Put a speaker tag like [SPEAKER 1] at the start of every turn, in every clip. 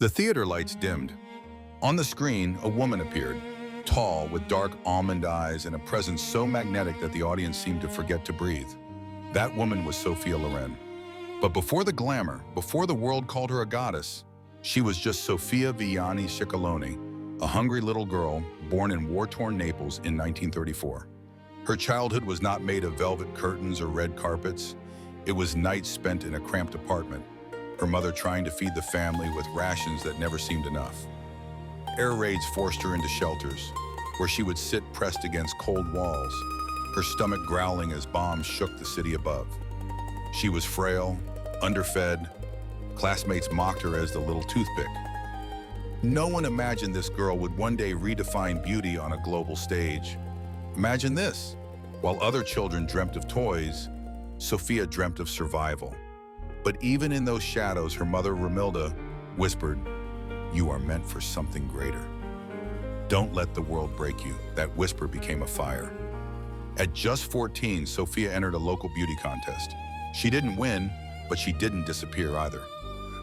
[SPEAKER 1] The theater lights dimmed. On the screen, a woman appeared, tall, with dark almond eyes and a presence so magnetic that the audience seemed to forget to breathe. That woman was Sophia Loren. But before the glamour, before the world called her a goddess, she was just Sofia Vianney Ciccolone, a hungry little girl born in war-torn Naples in 1934. Her childhood was not made of velvet curtains or red carpets. It was nights spent in a cramped apartment, her mother trying to feed the family with rations that never seemed enough. Air raids forced her into shelters, where she would sit pressed against cold walls, her stomach growling as bombs shook the city above. She was frail, underfed. Classmates mocked her as the little toothpick. No one imagined this girl would one day redefine beauty on a global stage. Imagine this. While other children dreamt of toys, Sophia dreamt of survival. But even in those shadows, her mother, Romilda, whispered, "You are meant for something greater. Don't let the world break you." That whisper became a fire. At just 14, Sophia entered a local beauty contest. She didn't win, but she didn't disappear either.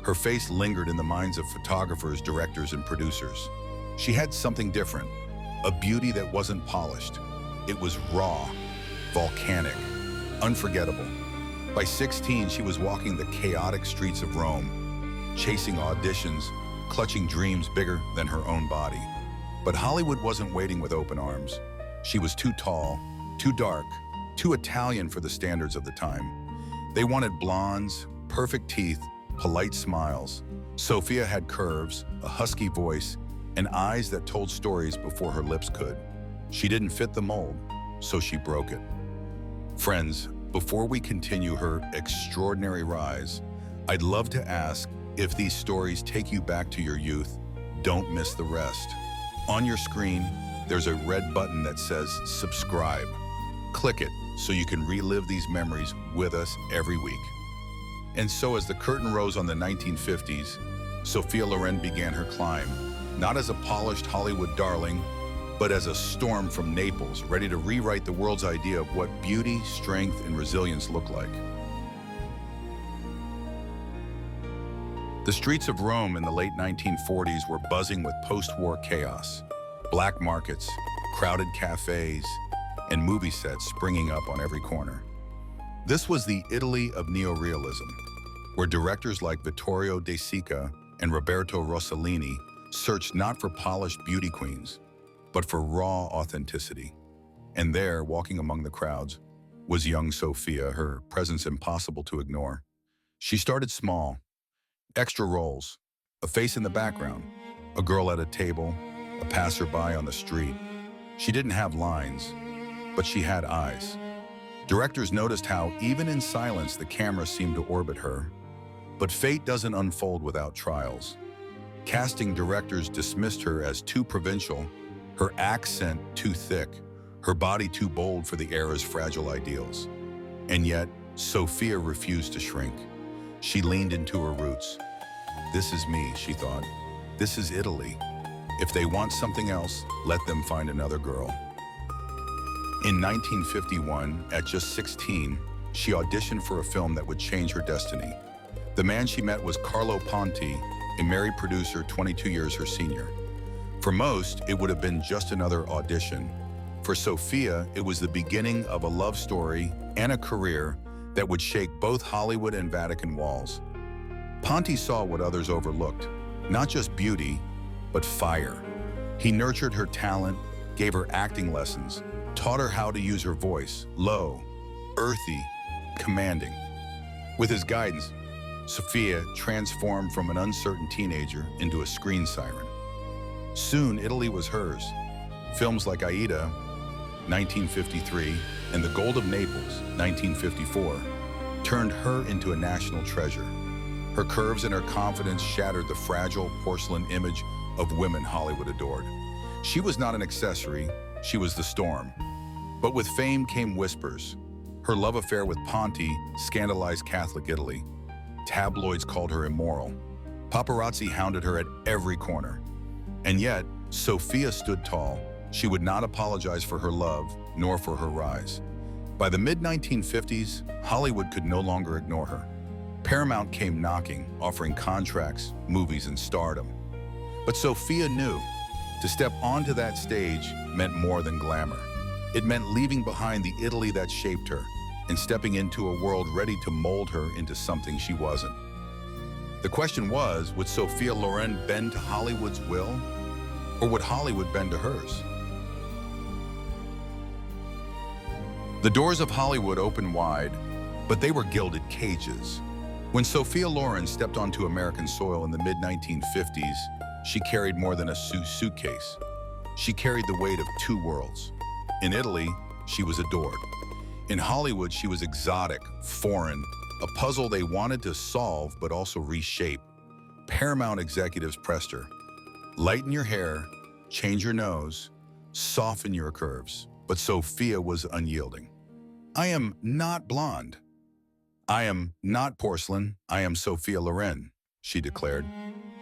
[SPEAKER 1] Her face lingered in the minds of photographers, directors, and producers. She had something different, a beauty that wasn't polished. It was raw, volcanic, unforgettable. By 16, she was walking the chaotic streets of Rome, chasing auditions, clutching dreams bigger than her own body. But Hollywood wasn't waiting with open arms. She was too tall, too dark, too Italian for the standards of the time. They wanted blondes, perfect teeth, polite smiles. Sophia had curves, a husky voice, and eyes that told stories before her lips could. She didn't fit the mold, so she broke it. Friends, before we continue her extraordinary rise, I'd love to ask, if these stories take you back to your youth, don't miss the rest. On your screen, there's a red button that says subscribe. Click it so you can relive these memories with us every week. And so as the curtain rose on the 1950s, Sophia Loren began her climb, not as a polished Hollywood darling, but as a storm from Naples, ready to rewrite the world's idea of what beauty, strength, and resilience look like. The streets of Rome in the late 1940s were buzzing with post-war chaos. Black markets, crowded cafes, and movie sets springing up on every corner. This was the Italy of neorealism, where directors like Vittorio De Sica and Roberto Rossellini searched not for polished beauty queens, but for raw authenticity. And there, walking among the crowds, was young Sophia, her presence impossible to ignore. She started small, extra roles, a face in the background, a girl at a table, a passerby on the street. She didn't have lines, but she had eyes. Directors noticed how, even in silence, the camera seemed to orbit her. But fate doesn't unfold without trials. Casting directors dismissed her as too provincial, her accent too thick, her body too bold for the era's fragile ideals. And yet, Sophia refused to shrink. She leaned into her roots. "This is me," she thought. "This is Italy. If they want something else, let them find another girl." In 1951, at just 16, she auditioned for a film that would change her destiny. The man she met was Carlo Ponti, a married producer 22 years her senior. For most, it would have been just another audition. For Sophia, it was the beginning of a love story and a career that would shake both Hollywood and Vatican walls. Ponti saw what others overlooked, not just beauty, but fire. He nurtured her talent, gave her acting lessons, taught her how to use her voice, low, earthy, commanding. With his guidance, Sophia transformed from an uncertain teenager into a screen siren. Soon, Italy was hers. Films like Aida, 1953, and The Gold of Naples, 1954, turned her into a national treasure. Her curves and her confidence shattered the fragile porcelain image of women Hollywood adored. She was not an accessory, she was the storm. But with fame came whispers. Her love affair with Ponti scandalized Catholic Italy. Tabloids called her immoral. Paparazzi hounded her at every corner. And yet, Sophia stood tall. She would not apologize for her love, nor for her rise. By the mid-1950s, Hollywood could no longer ignore her. Paramount came knocking, offering contracts, movies, and stardom. But Sophia knew to step onto that stage meant more than glamour. It meant leaving behind the Italy that shaped her and stepping into a world ready to mold her into something she wasn't. The question was, would Sophia Loren bend to Hollywood's will, or would Hollywood bend to hers? The doors of Hollywood opened wide, but they were gilded cages. When Sophia Loren stepped onto American soil in the mid-1950s, she carried more than a suitcase. She carried the weight of two worlds. In Italy, she was adored. In Hollywood, she was exotic, foreign, a puzzle they wanted to solve but also reshape. Paramount executives pressed her. Lighten your hair, change your nose, soften your curves. But Sophia was unyielding. I am not blonde. I am not porcelain. I am Sophia Loren, she declared.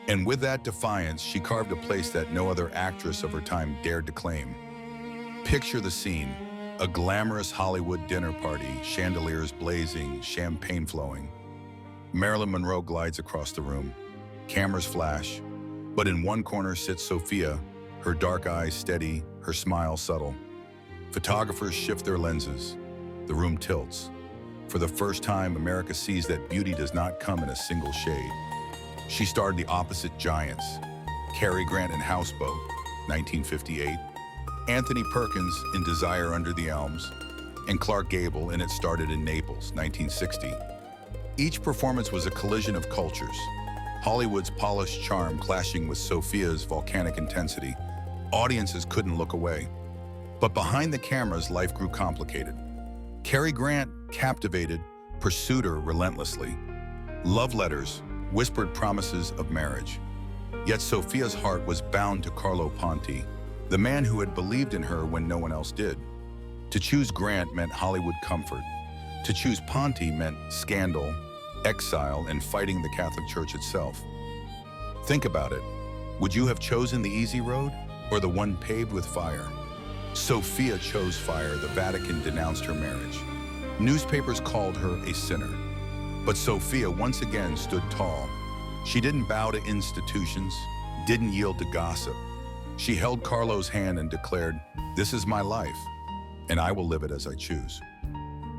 [SPEAKER 1] And with that defiance, she carved a place that no other actress of her time dared to claim. Picture the scene. A glamorous Hollywood dinner party, chandeliers blazing, champagne flowing. Marilyn Monroe glides across the room. Cameras flash, but in one corner sits Sophia, her dark eyes steady, her smile subtle. Photographers shift their lenses. The room tilts. For the first time, America sees that beauty does not come in a single shade. She starred the opposite giants. Cary Grant in Houseboat, 1958. Anthony Perkins in Desire Under the Elms, and Clark Gable in It Started in Naples, 1960. Each performance was a collision of cultures, Hollywood's polished charm clashing with Sophia's volcanic intensity. Audiences couldn't look away. But behind the cameras, life grew complicated. Cary Grant captivated, pursued her relentlessly. Love letters, whispered promises of marriage. Yet Sophia's heart was bound to Carlo Ponti, the man who had believed in her when no one else did. To choose Grant meant Hollywood comfort. To choose Ponti meant scandal, exile, and fighting the Catholic Church itself. Think about it. Would you have chosen the easy road or the one paved with fire? Sophia chose fire. The Vatican denounced her marriage. Newspapers called her a sinner. But Sophia once again stood tall. She didn't bow to institutions, didn't yield to gossip. She held Carlo's hand and declared, "This is my life, and I will live it as I choose."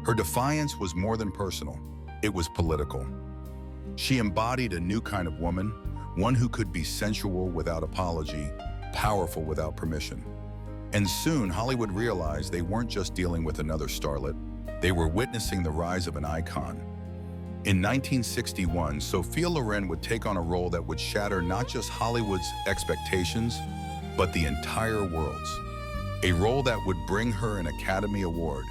[SPEAKER 1] Her defiance was more than personal, it was political. She embodied a new kind of woman, one who could be sensual without apology, powerful without permission. And soon, Hollywood realized they weren't just dealing with another starlet, they were witnessing the rise of an icon. In 1961, Sophia Loren would take on a role that would shatter not just Hollywood's expectations, but the entire world's. A role that would bring her an Academy Award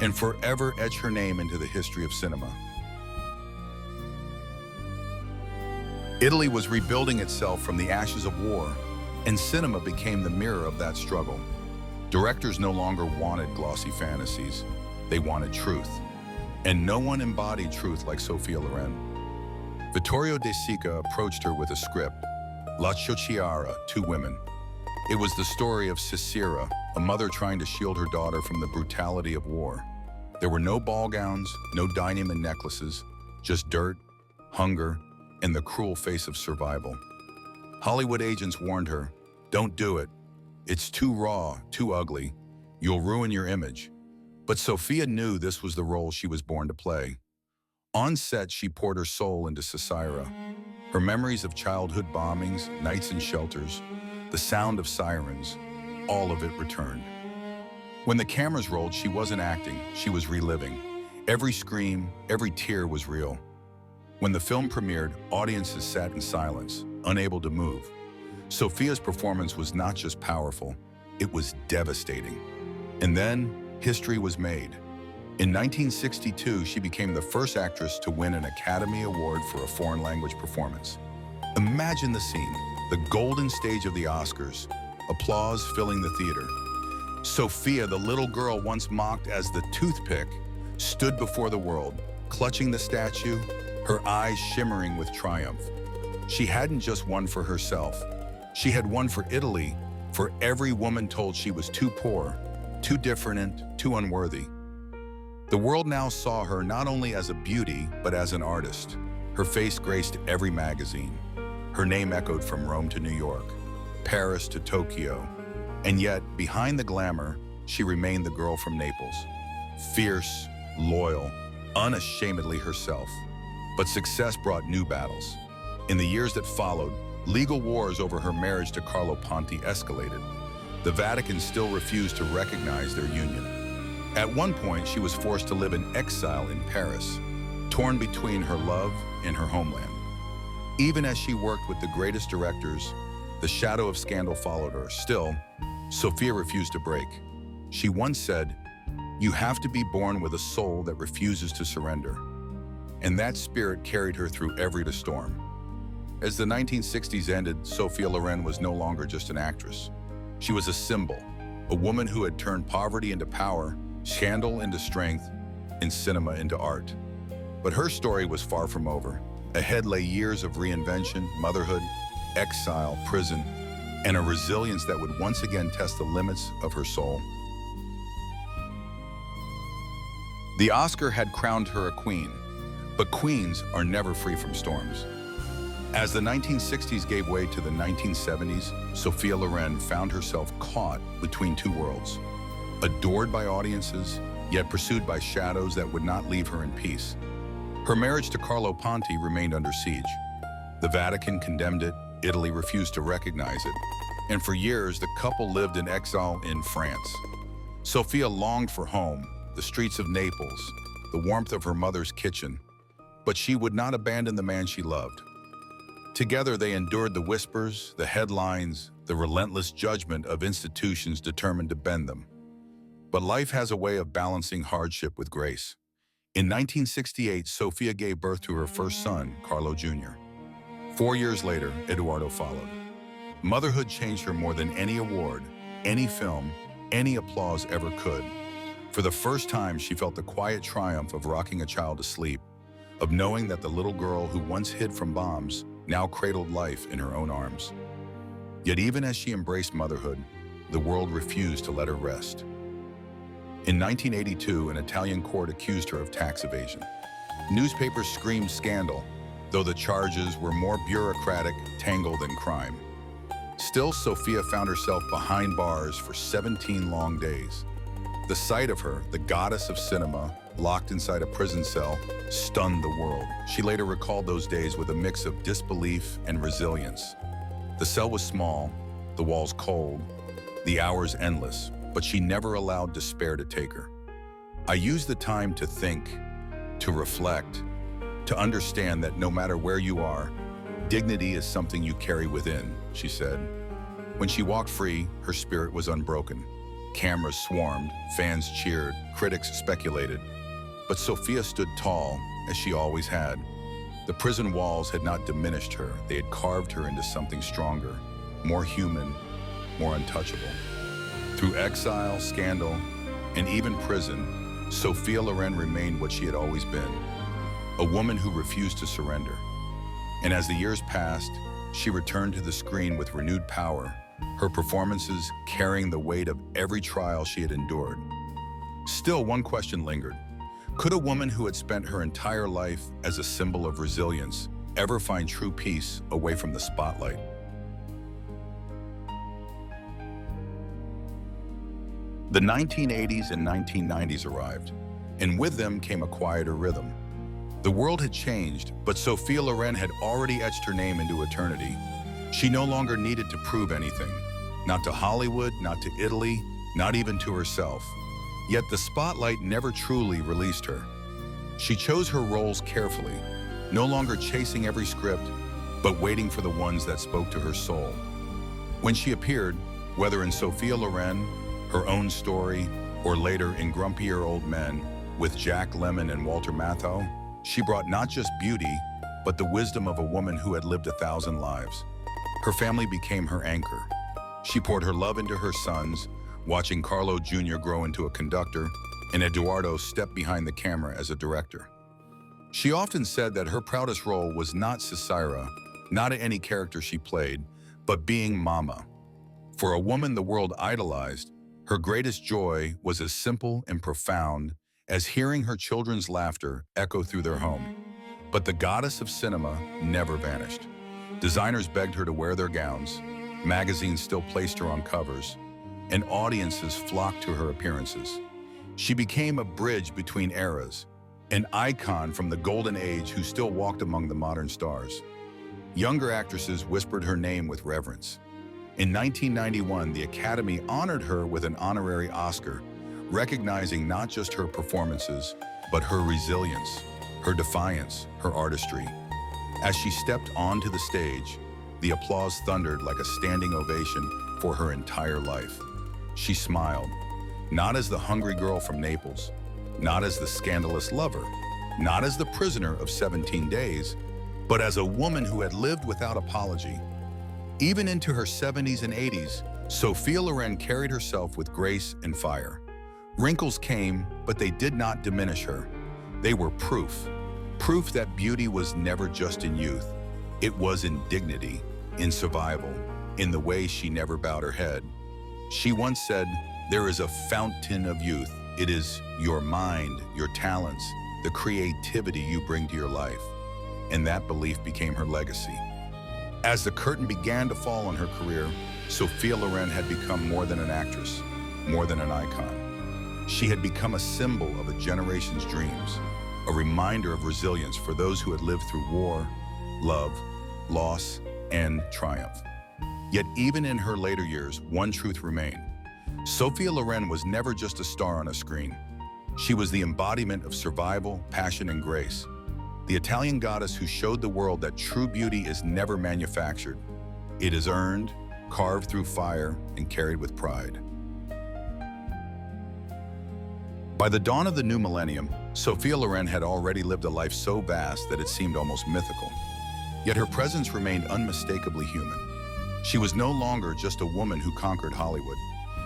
[SPEAKER 1] and forever etch her name into the history of cinema. Italy was rebuilding itself from the ashes of war, and cinema became the mirror of that struggle. Directors no longer wanted glossy fantasies, they wanted truth. And no one embodied truth like Sophia Loren. Vittorio De Sica approached her with a script, La Ciociara, Two Women. It was the story of Sisera, a mother trying to shield her daughter from the brutality of war. There were no ball gowns, no diamond necklaces, just dirt, hunger, and the cruel face of survival. Hollywood agents warned her, "Don't do it. It's too raw, too ugly. You'll ruin your image." But Sophia knew this was the role she was born to play. On set, she poured her soul into Sisera. Her memories of childhood bombings, nights in shelters, the sound of sirens, all of it returned. When the cameras rolled, she wasn't acting, she was reliving. Every scream, every tear was real. When the film premiered, audiences sat in silence, unable to move. Sophia's performance was not just powerful, it was devastating. And then, history was made. In 1962, she became the first actress to win an Academy Award for a foreign language performance. Imagine the scene, the golden stage of the Oscars, applause filling the theater. Sophia, the little girl once mocked as the toothpick, stood before the world, clutching the statue, her eyes shimmering with triumph. She hadn't just won for herself. She had won for Italy, for every woman told she was too poor, too different, too unworthy. The world now saw her not only as a beauty, but as an artist. Her face graced every magazine. Her name echoed from Rome to New York, Paris to Tokyo, and yet, behind the glamour, she remained the girl from Naples. Fierce, loyal, unashamedly herself. But success brought new battles. In the years that followed, legal wars over her marriage to Carlo Ponti escalated. The Vatican still refused to recognize their union. At one point, she was forced to live in exile in Paris, torn between her love and her homeland. Even as she worked with the greatest directors, the shadow of scandal followed her. Still, Sophia refused to break. She once said, "You have to be born with a soul that refuses to surrender." And that spirit carried her through every storm. As the 1960s ended, Sophia Loren was no longer just an actress. She was a symbol, a woman who had turned poverty into power, scandal into strength, and cinema into art. But her story was far from over. Ahead lay years of reinvention, motherhood, exile, prison, and a resilience that would once again test the limits of her soul. The Oscar had crowned her a queen, but queens are never free from storms. As the 1960s gave way to the 1970s, Sophia Loren found herself caught between two worlds, adored by audiences, yet pursued by shadows that would not leave her in peace. Her marriage to Carlo Ponti remained under siege. The Vatican condemned it, Italy refused to recognize it, and for years the couple lived in exile in France. Sophia longed for home, the streets of Naples, the warmth of her mother's kitchen, but she would not abandon the man she loved. Together they endured the whispers, the headlines, the relentless judgment of institutions determined to bend them. But life has a way of balancing hardship with grace. In 1968, Sophia gave birth to her first son, Carlo Jr. 4 years later, Eduardo followed. Motherhood changed her more than any award, any film, any applause ever could. For the first time, she felt the quiet triumph of rocking a child to sleep, of knowing that the little girl who once hid from bombs now cradled life in her own arms. Yet even as she embraced motherhood, the world refused to let her rest. In 1982, an Italian court accused her of tax evasion. Newspapers screamed scandal, though the charges were more bureaucratic, tangled than crime. Still, Sophia found herself behind bars for 17 long days. The sight of her, the goddess of cinema, locked inside a prison cell, stunned the world. She later recalled those days with a mix of disbelief and resilience. The cell was small, the walls cold, the hours endless, but she never allowed despair to take her. "I used the time to think, to reflect, to understand that no matter where you are, dignity is something you carry within," she said. When she walked free, her spirit was unbroken. Cameras swarmed, fans cheered, critics speculated. But Sophia stood tall, as she always had. The prison walls had not diminished her. They had carved her into something stronger, more human, more untouchable. Through exile, scandal, and even prison, Sophia Loren remained what she had always been, a woman who refused to surrender. And as the years passed, she returned to the screen with renewed power, her performances carrying the weight of every trial she had endured. Still, one question lingered. Could a woman who had spent her entire life as a symbol of resilience ever find true peace away from the spotlight? The 1980s and 1990s arrived, and with them came a quieter rhythm. The world had changed, but Sophia Loren had already etched her name into eternity. She no longer needed to prove anything, not to Hollywood, not to Italy, not even to herself. Yet the spotlight never truly released her. She chose her roles carefully, no longer chasing every script, but waiting for the ones that spoke to her soul. When she appeared, whether in Sophia Loren, her own story, or later in Grumpier Old Men with Jack Lemmon and Walter Matthau, she brought not just beauty, but the wisdom of a woman who had lived 1,000 lives. Her family became her anchor. She poured her love into her sons, watching Carlo Jr. grow into a conductor, and Eduardo step behind the camera as a director. She often said that her proudest role was not Sisira, not any character she played, but being Mama. For a woman the world idolized, her greatest joy was as simple and profound as hearing her children's laughter echo through their home. But the goddess of cinema never vanished. Designers begged her to wear their gowns, magazines still placed her on covers, and audiences flocked to her appearances. She became a bridge between eras, an icon from the golden age who still walked among the modern stars. Younger actresses whispered her name with reverence. In 1991, the Academy honored her with an honorary Oscar, recognizing not just her performances, but her resilience, her defiance, her artistry. As she stepped onto the stage, the applause thundered like a standing ovation for her entire life. She smiled, not as the hungry girl from Naples, not as the scandalous lover, not as the prisoner of 17 days, but as a woman who had lived without apology. Even into her 70s and 80s, Sophia Loren carried herself with grace and fire. Wrinkles came, but they did not diminish her. They were proof that beauty was never just in youth. It was in dignity, in survival, in the way she never bowed her head. She once said, "There is a fountain of youth. It is your mind, your talents, the creativity you bring to your life." And that belief became her legacy. As the curtain began to fall on her career, Sophia Loren had become more than an actress, more than an icon. She had become a symbol of a generation's dreams, a reminder of resilience for those who had lived through war, love, loss, and triumph. Yet even in her later years, one truth remained. Sophia Loren was never just a star on a screen. She was the embodiment of survival, passion, and grace. The Italian goddess who showed the world that true beauty is never manufactured. It is earned, carved through fire, and carried with pride. By the dawn of the new millennium, Sophia Loren had already lived a life so vast that it seemed almost mythical. Yet her presence remained unmistakably human. She was no longer just a woman who conquered Hollywood.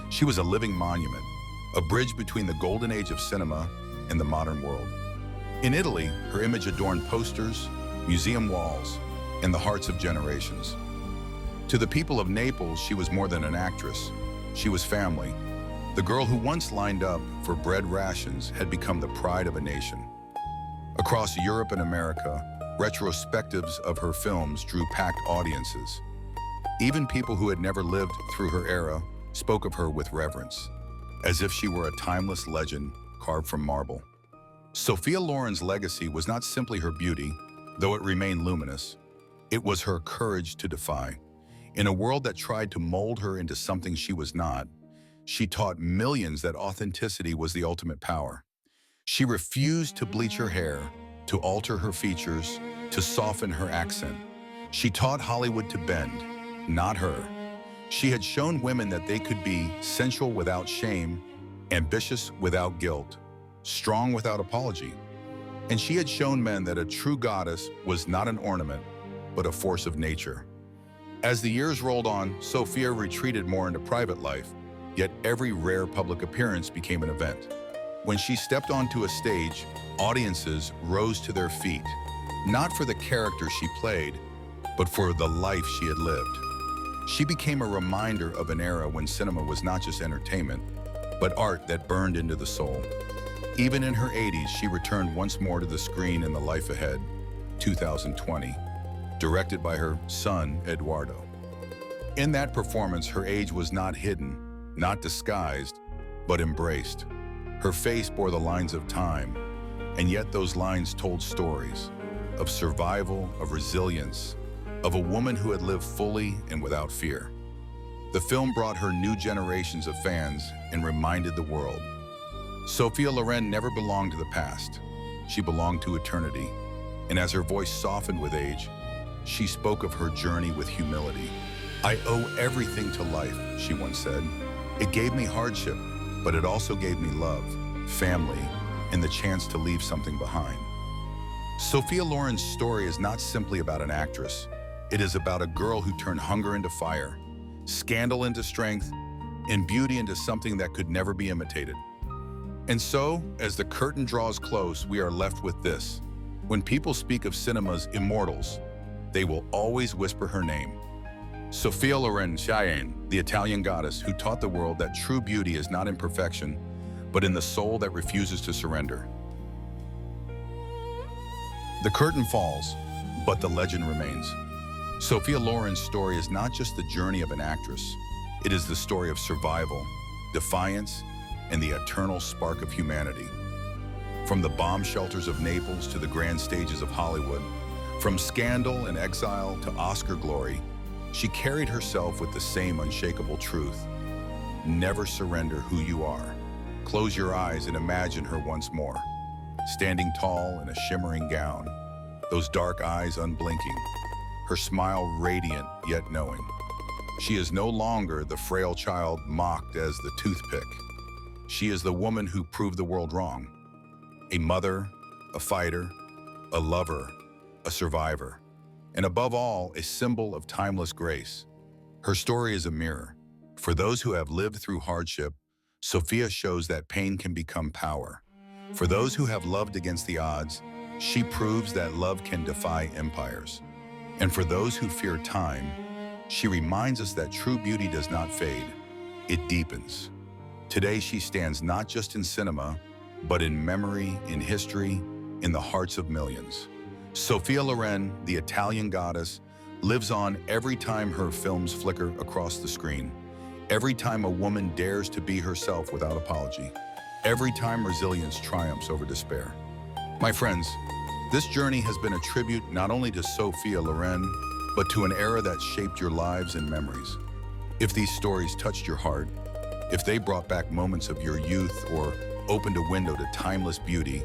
[SPEAKER 1] She was a living monument, a bridge between the golden age of cinema and the modern world. In Italy, her image adorned posters, museum walls, and the hearts of generations. To the people of Naples, she was more than an actress. She was family. The girl who once lined up for bread rations had become the pride of a nation. Across Europe and America, retrospectives of her films drew packed audiences. Even people who had never lived through her era spoke of her with reverence, as if she were a timeless legend carved from marble. Sophia Loren's legacy was not simply her beauty, though it remained luminous. It was her courage to defy. In a world that tried to mold her into something she was not, she taught millions that authenticity was the ultimate power. She refused to bleach her hair, to alter her features, to soften her accent. She taught Hollywood to bend, not her. She had shown women that they could be sensual without shame, ambitious without guilt, strong without apology. And she had shown men that a true goddess was not an ornament, but a force of nature. As the years rolled on, Sophia retreated more into private life, yet every rare public appearance became an event. When she stepped onto a stage, audiences rose to their feet, not for the character she played, but for the life she had lived. She became a reminder of an era when cinema was not just entertainment, but art that burned into the soul. Even in her 80s, she returned once more to the screen in The Life Ahead, 2020, directed by her son, Eduardo. In that performance, her age was not hidden, not disguised, but embraced. Her face bore the lines of time, and yet those lines told stories of survival, of resilience, of a woman who had lived fully and without fear. The film brought her new generations of fans and reminded the world. Sophia Loren never belonged to the past. She belonged to eternity. And as her voice softened with age, she spoke of her journey with humility. "I owe everything to life," she once said. "It gave me hardship, but it also gave me love, family, and the chance to leave something behind." Sophia Loren's story is not simply about an actress. It is about a girl who turned hunger into fire, scandal into strength, and beauty into something that could never be imitated. And so, as the curtain draws close, we are left with this. When people speak of cinema's immortals, they will always whisper her name. Sophia Loren, the Italian goddess who taught the world that true beauty is not in perfection, but in the soul that refuses to surrender. The curtain falls, but the legend remains. Sophia Loren's story is not just the journey of an actress. It is the story of survival, defiance, and the eternal spark of humanity. From the bomb shelters of Naples to the grand stages of Hollywood, from scandal and exile to Oscar glory, she carried herself with the same unshakable truth. Never surrender who you are. Close your eyes and imagine her once more, standing tall in a shimmering gown, those dark eyes unblinking, her smile radiant yet knowing. She is no longer the frail child mocked as the toothpick. She is the woman who proved the world wrong. A mother, a fighter, a lover, a survivor, and above all, a symbol of timeless grace. Her story is a mirror. For those who have lived through hardship, Sophia shows that pain can become power. For those who have loved against the odds, she proves that love can defy empires. And for those who fear time, she reminds us that true beauty does not fade, it deepens. Today she stands not just in cinema, but in memory, in history, in the hearts of millions. Sophia Loren, the Italian goddess, lives on every time her films flicker across the screen, every time a woman dares to be herself without apology, every time resilience triumphs over despair. My friends, this journey has been a tribute not only to Sophia Loren, but to an era that shaped your lives and memories. If these stories touched your heart, if they brought back moments of your youth or opened a window to timeless beauty,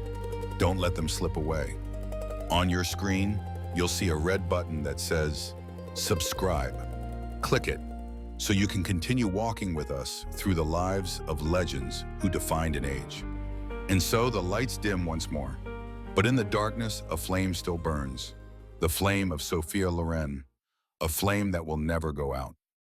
[SPEAKER 1] don't let them slip away. On your screen, you'll see a red button that says, subscribe. Click it so you can continue walking with us through the lives of legends who defined an age. And so the lights dim once more, but in the darkness, a flame still burns. The flame of Sophia Loren, a flame that will never go out.